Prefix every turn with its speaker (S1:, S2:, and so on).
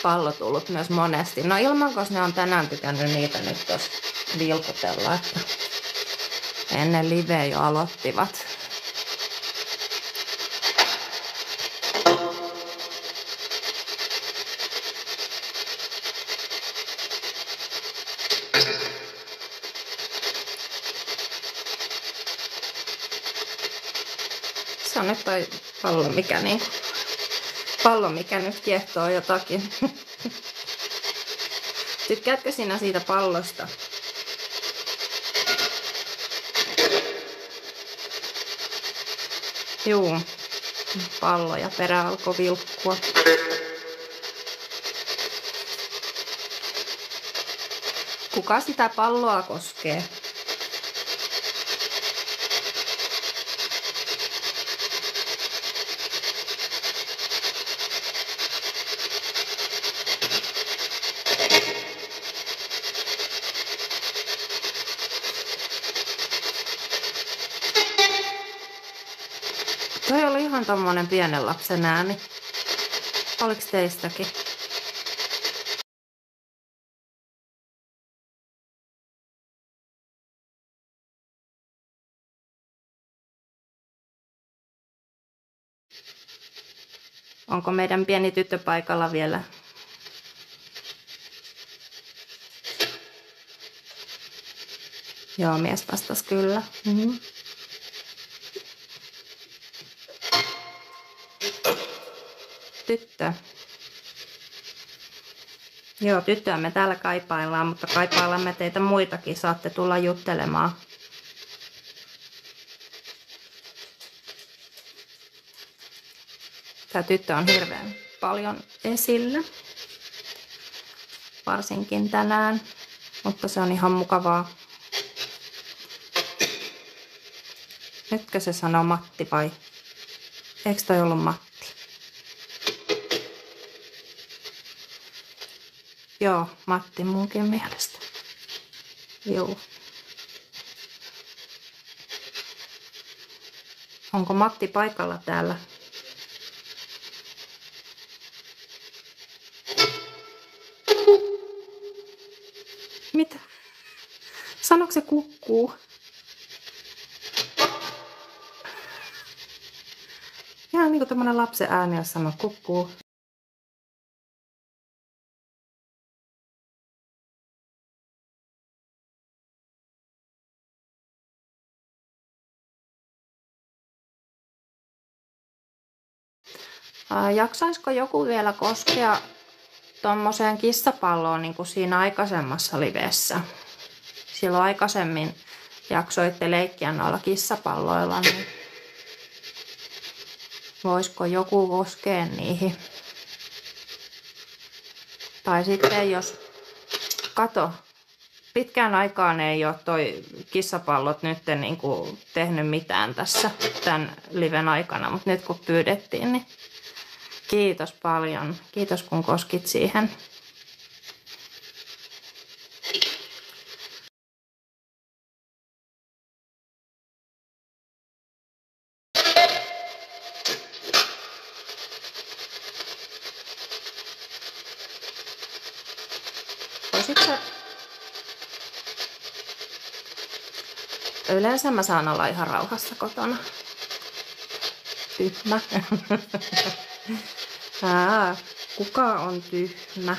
S1: pallo tullut myös monesti. No ilmankos ne on tänään tykännyt niitä nyt tuossa vilkutella, että ennen liveä jo aloittivat. Se on nyt toi pallo, mikä nyt kiehtoo jotakin. Tykkäätkö sinä siitä pallosta? Juu, pallo ja perä alkoi vilkkua. Kuka sitä palloa koskee? Toi oli ihan tommonen pienen lapsen ääni. Oliks teistäkin? Onko meidän pieni tyttö paikalla vielä? Joo, mies vastasi kyllä. Tyttö. Joo, tyttöä me täällä kaipaillaan, mutta kaipaillaan me teitä muitakin. Saatte tulla juttelemaan. Tämä tyttö on hirveän paljon esillä. Varsinkin tänään. Mutta se on ihan mukavaa. Nytkö se sanoo Matti vai? Eikö toi ollut Matti? Joo, Matti munkin mielestä. Joo. Onko Matti paikalla täällä? Mitä? Sanoiko se kukkuu? Ihan niinku tämmönen lapsen ääni, jos sanoo kukkuu. Jaksaisiko joku vielä koskea tommoseen kissapalloon niin kuin siinä aikaisemmassa livessä? Silloin aikaisemmin jaksoitte leikkiä noilla kissapalloilla, niin voisiko joku koskea niihin? Tai sitten jos pitkään aikaan ei ole toi kissapallot nyt niin kuin tehnyt mitään tässä tämän liven aikana, mutta nyt kun pyydettiin, niin kiitos paljon. Kiitos kun koskit siihen. Yleensä mä saan olla ihan rauhassa kotona. Tyhmä. Kuka on tyhmä?